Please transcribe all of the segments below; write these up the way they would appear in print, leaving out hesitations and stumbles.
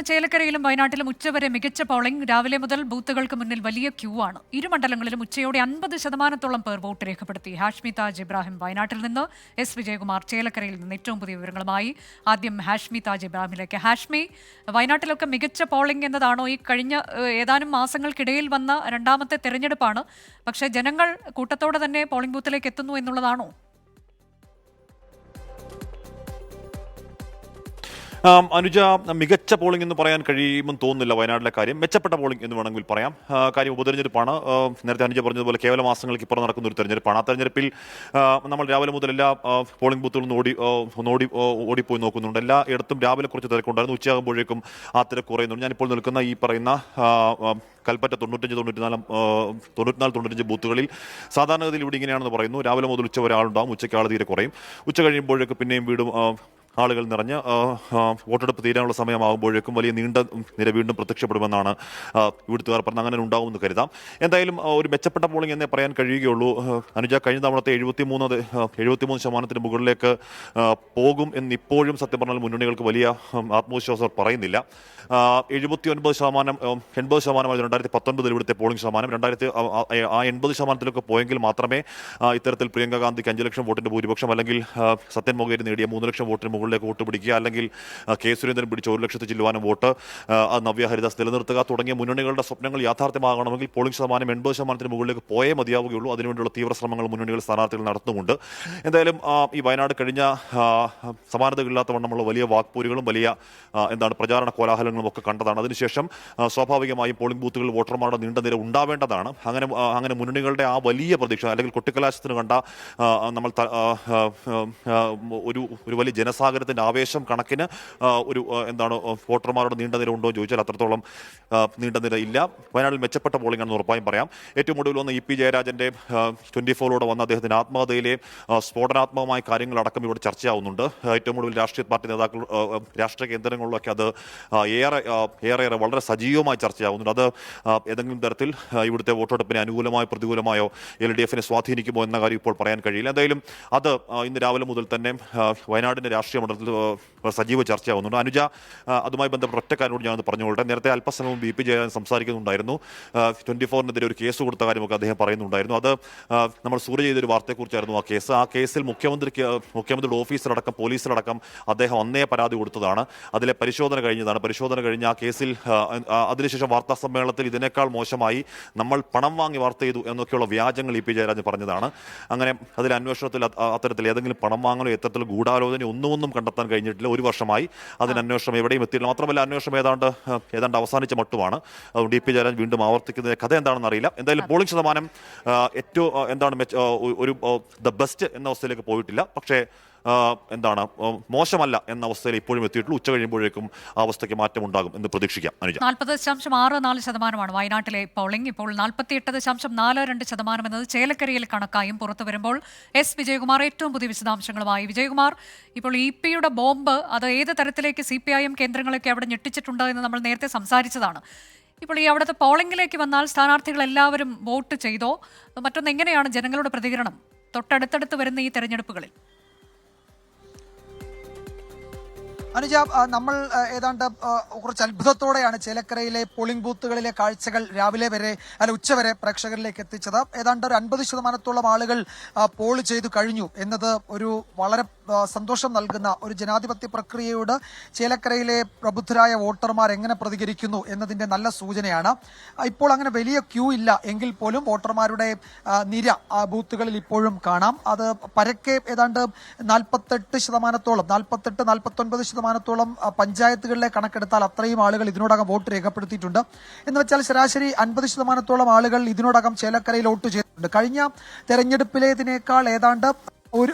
ഇന്ന് ചേലക്കരയിലും വയനാട്ടിലും ഉച്ചവരെ മികച്ച പോളിംഗ്. രാവിലെ മുതൽ ബൂത്തുകൾക്ക് മുന്നിൽ വലിയ ക്യൂ ആണ്. ഇരു മണ്ഡലങ്ങളിലും ഉച്ചയോടെ 50% പേർ വോട്ട് രേഖപ്പെടുത്തി. ഹാഷ്മി താജ് ഇബ്രാഹിം വയനാട്ടിൽ നിന്ന്, എസ് വിജയകുമാർ ചേലക്കരയിൽ നിന്ന് ഏറ്റവും പുതിയ വിവരങ്ങളുമായി. ആദ്യം ഹാഷ്മി താജ് ഇബ്രാഹിമിലേക്ക്. ഹാഷ്മി, വയനാട്ടിലൊക്കെ മികച്ച പോളിംഗ് എന്നതാണോ? ഈ കഴിഞ്ഞ ഏതാനും മാസങ്ങൾക്കിടയിൽ വന്ന രണ്ടാമത്തെ തെരഞ്ഞെടുപ്പാണ്. പക്ഷേ ജനങ്ങൾ കൂട്ടത്തോടെ തന്നെ പോളിംഗ് ബൂത്തിലേക്ക് എത്തുന്നു എന്നുള്ളതാണോ? അനുജ, മികച്ച പോളിംഗ് എന്ന് പറയാൻ കഴിയുമെന്ന് തോന്നുന്നില്ല വയനാട്ടിലെ കാര്യം. മെച്ചപ്പെട്ട പോളിംഗ് എന്ന് വേണമെങ്കിൽ പറയാം. കാര്യം ഉപതെരഞ്ഞെടുപ്പാണ്. നേരത്തെ അനുജ പറഞ്ഞതുപോലെ കേവല മാസങ്ങൾക്ക് ഇപ്പുറം നടക്കുന്ന ഒരു തെരഞ്ഞെടുപ്പാണ്. ആ തെരഞ്ഞെടുപ്പിൽ നമ്മൾ രാവിലെ മുതൽ എല്ലാ പോളിംഗ് ബൂത്തുകളും ഓടിപ്പോയി നോക്കുന്നുണ്ട്. എല്ലായിടത്തും രാവിലെ കുറച്ച് തിരക്കുണ്ടായിരുന്നു. ഉച്ചയാകുമ്പോഴേക്കും ആ തിരക്ക് കുറയുന്നുണ്ട്. ഞാനിപ്പോൾ നിൽക്കുന്ന ഈ പറയുന്ന കൽപ്പറ്റ 95 ബൂത്തുകളിൽ സാധാരണഗതിയിൽ ഇവിടെ ഇങ്ങനെയാണെന്ന് പറയുന്നു. രാവിലെ മുതൽ ഉച്ച വരെ ആളുണ്ടാകും. ഉച്ചയ്ക്ക് ആൾ തീരെ കുറയും. ഉച്ച കഴിയുമ്പോഴേക്ക് പിന്നെയും വീണ്ടും ആളുകൾ നിറഞ്ഞ് വോട്ടെടുപ്പ് തീരാനുള്ള സമയമാകുമ്പോഴേക്കും വലിയ നീണ്ട നിര വീണ്ടും പ്രത്യക്ഷപ്പെടുമെന്നാണ് ഇവിടുത്തുകാർ പറഞ്ഞത്. അങ്ങനെ ഉണ്ടാവുമെന്ന് കരുതാം. എന്തായാലും ഒരു മെച്ചപ്പെട്ട പോളിംഗ് എന്നേ പറയാൻ കഴിയുകയുള്ളൂ. അനുജ, കഴിഞ്ഞ തവണത്തെ 73% മുകളിലേക്ക് പോകും എന്നിപ്പോഴും സത്യം പറഞ്ഞാൽ മുന്നണികൾക്ക് വലിയ ആത്മവിശ്വാസം പറയുന്നില്ല. 79%, 80% 2019 ഇവിടുത്തെ പോളിംഗ് ശതമാനം. 80% പോയെങ്കിൽ മാത്രമേ ഇത്തരത്തിൽ പ്രിയങ്ക ഗാന്ധിക്ക് 5 ലക്ഷം വോട്ടിന്റെ ഭൂരിപക്ഷം, അല്ലെങ്കിൽ സത്യൻ മൊകേരി നേടിയ 3 ലക്ഷം വോട്ടിന് മുകളിലേക്ക് വോട്ട് പിടിക്കുക, അല്ലെങ്കിൽ കെ സുരേന്ദ്രൻ പിടിച്ച 1 ലക്ഷത്തിൽ ചില്ലുവാനും വോട്ട്, നവ്യ ഹരിദാസ് നിലനിർത്തുക തുടങ്ങിയ മുന്നണികളുടെ സ്വപ്നങ്ങൾ യാഥാർത്ഥ്യമാകണമെങ്കിൽ പോളിംഗ് ശതമാനം 80% മുകളിലേക്ക് പോയേ മതിയാവുകയുള്ളൂ. അതിനുവേണ്ടിയുള്ള തീവ്ര ശ്രമങ്ങൾ മുന്നണികൾ സ്ഥാനാർത്ഥികൾ നടത്തുന്നുണ്ട്. എന്തായാലും ഈ വയനാട് കഴിഞ്ഞ സമാനതകളില്ലാത്ത വണ്ണമുള്ള വലിയ വാക്പോരുകളും വലിയ പ്രചാരണ കോലാഹലങ്ങളും ഒക്കെ കണ്ടതാണ്. അതിനുശേഷം സ്വാഭാവികമായും പോളിംഗ് ബൂത്തുകളിൽ വോട്ടർമാരുടെ നീണ്ട നിര ഉണ്ടാവേണ്ടതാണ്. അങ്ങനെ മുന്നണികളുടെ ആ വലിയ പ്രതീക്ഷ, അല്ലെങ്കിൽ കൊട്ടിക്കലാശത്തിന് കണ്ട നമ്മൾ ഒരു വലിയ ജനസാഗരത്തിന്റെ ആവേശം കണക്കിന് ഒരു വോട്ടർമാരുടെ നീണ്ട നിര ഉണ്ടോ എന്ന് ചോദിച്ചാൽ അത്രത്തോളം നീണ്ട നിര ഇല്ല. വയനാട്ടിൽ മെച്ചപ്പെട്ട പോളിംഗ് ആണെന്ന് ഉറപ്പായും പറയാം. ഏറ്റവും ഒടുവിൽ വന്ന ഇ പി ജയരാജന്റെ 24 വന്ന അദ്ദേഹത്തിന്റെ ആത്മകഥയിലെ സ്ഫോടനാത്മകമായ കാര്യങ്ങളടക്കം ഇവിടെ ചർച്ചയാവുന്നുണ്ട്. ഏറ്റവും ഒടുവിൽ രാഷ്ട്രീയ പാർട്ടി നേതാക്കൾ, രാഷ്ട്രീയ കേന്ദ്രങ്ങളിലൊക്കെ അത് ഏറെ വളരെ സജീവമായി ചർച്ചയാവുന്നുണ്ട്. അത് ഏതെങ്കിലും തരത്തിൽ ഇവിടുത്തെ വോട്ടെടുപ്പിനെ അനുകൂലമായോ പ്രതികൂലമായോ LDF സ്വാധീനിക്കുമോ എന്ന കാര്യം ഇപ്പോൾ പറയാൻ കഴിയില്ല. എന്തായാലും അത് ഇന്ന് രാവിലെ മുതൽ തന്നെ വയനാടിന്റെ രാഷ്ട്രീയ മണ്ഡലത്തിൽ സജീവ ചർച്ചയാവുന്നുണ്ട്. അനുജ, അതുമായി ബന്ധപ്പെട്ട ഒറ്റക്കാരോട് ഞാൻ പറഞ്ഞുകൊള്ളട്ടെ. നേരത്തെ അല്പസമയം ബി പി ജയരാജൻ സംസാരിക്കുന്നുണ്ടായിരുന്നു. 24-നെതിരെ ഒരു കേസ് കൊടുത്ത കാര്യമൊക്കെ അദ്ദേഹം പറയുന്നുണ്ടായിരുന്നു. അത് നമ്മൾ സൂര്യ ചെയ്തൊരു വാർത്തയെക്കുറിച്ചായിരുന്നു ആ കേസ്. ആ കേസിൽ മുഖ്യമന്ത്രിയുടെ ഓഫീസിലടക്കം പോലീസിലടക്കം അദ്ദേഹം അന്നേ പരാതി കൊടുത്തതാണ്. അതിലെ പരിശോധന കഴിഞ്ഞതാണ്. പരിശോധന കഴിഞ്ഞ ആ കേസിൽ അതിനുശേഷം വാർത്താ സമ്മേളനത്തിൽ ഇതിനേക്കാൾ മോശമായി നമ്മൾ പണം വാങ്ങി വാർത്ത ചെയ്തു എന്നൊക്കെയുള്ള വ്യാജങ്ങൾ ഇ പി ജയരാജൻ പറഞ്ഞതാണ്. അങ്ങനെ അതിൽ അന്വേഷണത്തിൽ അത്തരത്തിൽ ഏതെങ്കിലും പണം വാങ്ങലോ എത്തരത്തിൽ ഗൂഢാലോചന ഒന്നും കണ്ടെത്താൻ കഴിഞ്ഞിട്ടില്ല. 1 വർഷമായി അതിന് അന്വേഷണം എവിടെയും എത്തിയില്ല. മാത്രമല്ല അന്വേഷണം ഏതാണ്ട് അവസാനിച്ച മട്ടുമാണ്. അതുകൊണ്ട് ഇ പി ജയരാജൻ വീണ്ടും ആവർത്തിക്കുന്ന കഥ എന്താണെന്ന് അറിയില്ല. എന്തായാലും പോളിംഗ് ശതമാനം ഏറ്റവും ഒരു ദ ബെസ്റ്റ് എന്ന അവസ്ഥയിലേക്ക് പോയിട്ടില്ല. പക്ഷേ മോശമല്ല എന്ന അവസ്ഥയിൽ ഇപ്പോഴും എത്തിയിട്ടുള്ളൂ. ഉച്ച കഴിയുമ്പോഴേക്കും ആ അവസ്ഥയ്ക്ക് മാറ്റമുണ്ടാകും എന്ന് പ്രതീക്ഷിക്കാം. 40.64% വയനാട്ടിലെ പോളിംഗ്. ഇപ്പോൾ 48.42% എന്നത് ചേലക്കരയിൽ കണക്കായും പുറത്തു വരുമ്പോൾ എസ് വിജയകുമാർ ഏറ്റവും പുതിയ വിശദാംശങ്ങളുമായി. വിജയകുമാർ, ഇപ്പോൾ ഇ പിയുടെ ബോംബ് അത് ഏത് തരത്തിലേക്ക് CPIM കേന്ദ്രങ്ങളൊക്കെ അവിടെ ഞെട്ടിച്ചിട്ടുണ്ട് എന്ന് നമ്മൾ നേരത്തെ സംസാരിച്ചതാണ്. ഇപ്പോൾ ഈ അവിടുത്തെ പോളിംഗിലേക്ക് വന്നാൽ സ്ഥാനാർത്ഥികൾ എല്ലാവരും വോട്ട് ചെയ്തോ? മറ്റൊന്ന്, എങ്ങനെയാണ് ജനങ്ങളുടെ പ്രതികരണം തൊട്ടടുത്തടുത്ത് വരുന്ന ഈ തെരഞ്ഞെടുപ്പുകളിൽ? അനുജ, നമ്മൾ ഏതാണ്ട് കുറച്ച് അത്ഭുതത്തോടെയാണ് ചേലക്കരയിലെ പോളിംഗ് ബൂത്തുകളിലെ കാഴ്ചകൾ ഉച്ചവരെ പ്രേക്ഷകരിലേക്ക് എത്തിച്ചത്. ഏതാണ്ട് ഒരു 50% ആളുകൾ പോൾ ചെയ്തു കഴിഞ്ഞു എന്നത് ഒരു വളരെ സന്തോഷം നൽകുന്ന ഒരു ജനാധിപത്യ പ്രക്രിയയോട് ചേലക്കരയിലെ പ്രബുദ്ധരായ വോട്ടർമാർ എങ്ങനെ പ്രതികരിക്കുന്നു എന്നതിന്റെ നല്ല സൂചനയാണ്. ഇപ്പോൾ അങ്ങനെ വലിയ ക്യൂ ഇല്ല എങ്കിൽ പോലും വോട്ടർമാരുടെ നിര ബൂത്തുകളിൽ ഇപ്പോഴും കാണാം. അത് പരക്കെ ഏതാണ്ട് 48-49% പഞ്ചായത്തുകളിലെ കണക്കെടുത്താൽ അത്രയും ആളുകൾ ഇതിനോടകം വോട്ട് രേഖപ്പെടുത്തിയിട്ടുണ്ട്. എന്ന് വെച്ചാൽ ശരാശരി 50% ആളുകൾ ഇതിനോടകം ചേലക്കരയിൽ വോട്ട് ചെയ്തിട്ടുണ്ട്. കഴിഞ്ഞ തെരഞ്ഞെടുപ്പിലേതിനേക്കാൾ ഏതാണ്ട്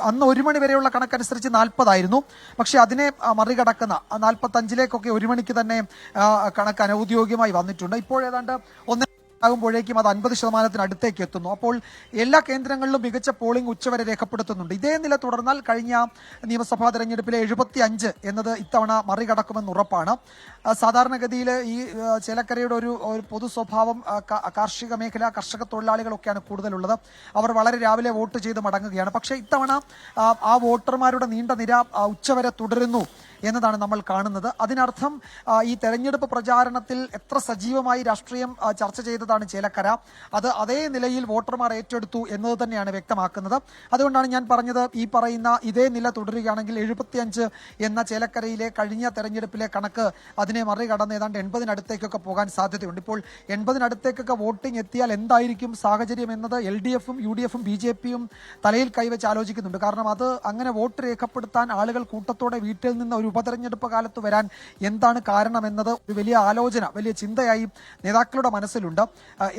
അന്ന് 1 മണി വരെയുള്ള കണക്കനുസരിച്ച് 40 ആയിരുന്നു. പക്ഷെ അതിനെ മറികടക്കുന്ന 45-ലേക്കൊക്കെ 1 മണിക്ക് തന്നെ കണക്ക് അനൌദ്യോഗികമായി വന്നിട്ടുണ്ട്. ഇപ്പോൾ ഏതാണ്ട് ആകുമ്പോഴേക്കും അത് 50% അടുത്തേക്ക് എത്തുന്നു. അപ്പോൾ എല്ലാ കേന്ദ്രങ്ങളിലും മികച്ച പോളിംഗ് ഉച്ചവരെ രേഖപ്പെടുത്തുന്നുണ്ട്. ഇതേ നില തുടർന്നാൽ കഴിഞ്ഞ നിയമസഭാ തെരഞ്ഞെടുപ്പിലെ 75 എന്നത് ഇത്തവണ മറികടക്കുമെന്ന് ഉറപ്പാണ്. സാധാരണഗതിയിൽ ഈ ചേലക്കരയുടെ ഒരു പൊതു സ്വഭാവം കാർഷിക മേഖല, കർഷക തൊഴിലാളികളൊക്കെയാണ് കൂടുതലുള്ളത്. അവർ വളരെ രാവിലെ വോട്ട് ചെയ്ത് മടങ്ങുകയാണ്. പക്ഷേ ഇത്തവണ ആ വോട്ടർമാരുടെ നീണ്ട നിര ഉച്ചവരെ തുടരുന്നു എന്നതാണ് നമ്മൾ കാണുന്നത്. അതിനർത്ഥം ഈ തെരഞ്ഞെടുപ്പ് പ്രചാരണത്തിൽ എത്ര സജീവമായി രാഷ്ട്രീയം ചർച്ച ചെയ്തതാണ് ചേലക്കര, അത് അതേ നിലയിൽ വോട്ടർമാർ ഏറ്റെടുത്തു എന്നത് തന്നെയാണ് വ്യക്തമാക്കുന്നത്. അതുകൊണ്ടാണ് ഞാൻ പറഞ്ഞത്, ഈ പറയുന്ന ഇതേ നില തുടരുകയാണെങ്കിൽ 75 എന്ന ചേലക്കരയിലെ കഴിഞ്ഞ തെരഞ്ഞെടുപ്പിലെ കണക്ക് അതിനെ മറികടന്ന് ഏതാണ്ട് 80-നടുത്തേക്കൊക്കെ പോകാൻ സാധ്യതയുണ്ട്. ഇപ്പോൾ 80-നടുത്തേക്കൊക്കെ വോട്ടിംഗ് എത്തിയാൽ എന്തായിരിക്കും സാഹചര്യം എന്നത് LDF-ഉം UDF-ഉം BJP-യും തലയിൽ കൈവച്ച് ആലോചിക്കുന്നുണ്ട്. കാരണം അത് അങ്ങനെ വോട്ട് രേഖപ്പെടുത്താൻ ആളുകൾ കൂട്ടത്തോടെ വീട്ടിൽ നിന്ന് ഒരു ഉപതെരഞ്ഞെടുപ്പ് കാലത്ത് വരാൻ എന്താണ് കാരണമെന്നത് ഒരു വലിയ ആലോചന, വലിയ ചിന്തയായി നേതാക്കളുടെ മനസ്സിലുണ്ട്.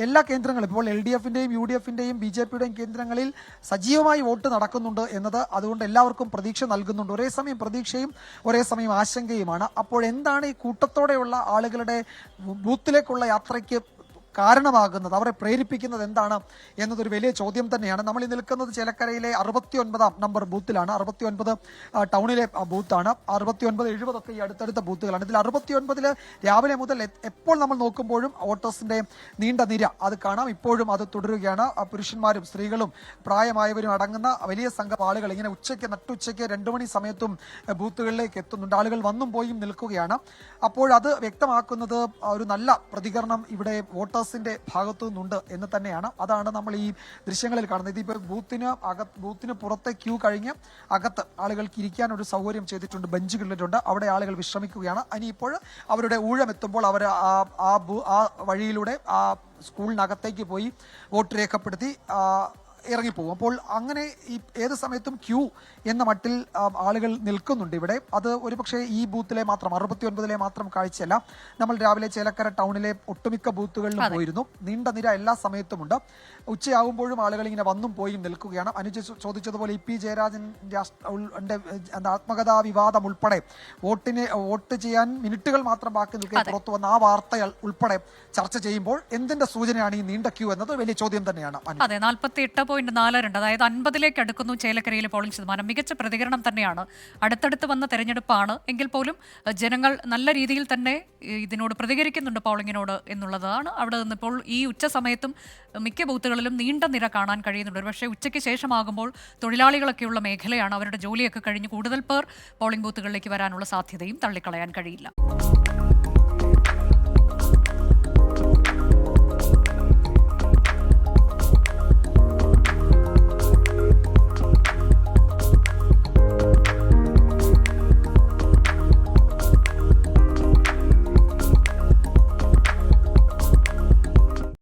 എല്ലാ കേന്ദ്രങ്ങളും ഇപ്പോൾ LDF-ന്റെയും UDF-ന്റെയും BJP-യുടെയും കേന്ദ്രങ്ങളിൽ സജീവമായി വോട്ട് നടക്കുന്നുണ്ട് എന്നത് അതുകൊണ്ട് എല്ലാവർക്കും പ്രതീക്ഷ നൽകുന്നുണ്ട്. ഒരേ സമയം പ്രതീക്ഷയും ഒരേ സമയം ആശങ്കയുമാണ്. അപ്പോൾ എന്താണ് ഈ കൂട്ടത്തോടെയുള്ള ആളുകളുടെ ബൂത്തിലേക്കുള്ള യാത്രയ്ക്ക് കാരണമാകുന്നത്, അവരെ പ്രേരിപ്പിക്കുന്നത് എന്താണ് എന്നതൊരു വലിയ ചോദ്യം തന്നെയാണ്. നമ്മൾ ഈ നിൽക്കുന്നത് ചേലക്കരയിലെ 69-ാം നമ്പർ ബൂത്തിലാണ്. 69 ടൗണിലെ ബൂത്താണ്. 69, 70 ഒക്കെ ഈ അടുത്തടുത്ത ബൂത്തുകളാണ്. ഇതിൽ 69-ല് രാവിലെ മുതൽ എപ്പോൾ നമ്മൾ നോക്കുമ്പോഴും വോട്ടേഴ്സിന്റെ നീണ്ട നിര അത് കാണാം. ഇപ്പോഴും അത് തുടരുകയാണ്. പുരുഷന്മാരും സ്ത്രീകളും പ്രായമായവരും അടങ്ങുന്ന വലിയ സംഘം ആളുകൾ ഇങ്ങനെ നട്ടുച്ചയ്ക്ക് 2 മണി സമയത്തും ബൂത്തുകളിലേക്ക് എത്തുന്നുണ്ട്. ആളുകൾ വന്നും പോയും നിൽക്കുകയാണ്. അപ്പോൾ അത് വ്യക്തമാക്കുന്നത് ഒരു നല്ല പ്രതികരണം ഇവിടെ വോട്ടേഴ്സിന്റെ ഭാഗത്തു നിന്നുണ്ട് എന്ന് തന്നെയാണ്. അതാണ് നമ്മൾ ഈ ദൃശ്യങ്ങളിൽ കാണുന്നത്. ഇതിപ്പോ ബൂത്തിന് പുറത്തെ ക്യൂ കഴിഞ്ഞ് അകത്ത് ആളുകൾക്ക് ഇരിക്കാൻ ഒരു സൗകര്യം ചെയ്തിട്ടുണ്ട്, ബെഞ്ചുകളിലിട്ടുണ്ട്. അവിടെ ആളുകൾ വിശ്രമിക്കുകയാണ്. ഇനിയിപ്പോൾ അവരുടെ ഊഴമെത്തുമ്പോൾ അവർ ആ വഴിയിലൂടെ ആ സ്കൂളിനകത്തേക്ക് പോയി വോട്ട് രേഖപ്പെടുത്തി ഇറങ്ങിപ്പോകും. അപ്പോൾ അങ്ങനെ ഈ ഏത് സമയത്തും ക്യൂ എന്ന മട്ടിൽ ആളുകൾ നിൽക്കുന്നുണ്ട് ഇവിടെ. അത് ഒരുപക്ഷെ ഈ ബൂത്തിലെ മാത്രം 69-ലെ മാത്രം കാഴ്ചയല്ല. നമ്മൾ രാവിലെ ചേലക്കര ടൗണിലെ ഒട്ടുമിക്ക ബൂത്തുകളിലും പോയിരുന്നു. നീണ്ട നിര എല്ലാ സമയത്തുമുണ്ട്. ഉച്ചയാകുമ്പോഴും ആളുകൾ ഇങ്ങനെ വന്നും പോയും നിൽക്കുകയാണ്. അനുജ ചോദിച്ചതുപോലെ EP ജയരാജന്റെ ആത്മകഥാ വിവാദം ഉൾപ്പെടെ വോട്ട് ചെയ്യാൻ മിനിറ്റുകൾ മാത്രം ബാക്കി നിൽക്കെ പുറത്തു വന്ന ആ വാർത്തകൾ ഉൾപ്പെടെ ചർച്ച ചെയ്യുമ്പോൾ എന്തിന്റെ സൂചനയാണ് ഈ നീണ്ട ക്യൂ എന്നത് വലിയ ചോദ്യം തന്നെയാണ്. അതെ, 48.42, അതായത് 50-ലേക്ക് അടുക്കുന്നു ചേലക്കരയിലെ പോളിംഗ് ശതമാനം. മികച്ച പ്രതികരണം തന്നെയാണ്. അടുത്തടുത്ത് വന്ന തെരഞ്ഞെടുപ്പാണ് എങ്കിൽ പോലും ജനങ്ങൾ നല്ല രീതിയിൽ തന്നെ ഇതിനോട് പ്രതികരിക്കുന്നുണ്ട്, പോളിംഗിനോട് എന്നുള്ളതാണ്. അവിടെ നിന്ന് ഇപ്പോൾ ഈ ഉച്ച സമയത്തും മിക്ക ബൂത്തുകളിലും നീണ്ട നിര കാണാൻ കഴിയുന്നുണ്ട്. പക്ഷേ ഉച്ചയ്ക്ക് ശേഷമാകുമ്പോൾ തൊഴിലാളികളൊക്കെയുള്ള മേഖലയാണ്. അവരുടെ ജോലിയൊക്കെ കഴിഞ്ഞ് കൂടുതൽ പേർ പോളിംഗ് ബൂത്തുകളിലേക്ക് വരാനുള്ള സാധ്യതയും തള്ളിക്കളയാൻ കഴിയില്ല.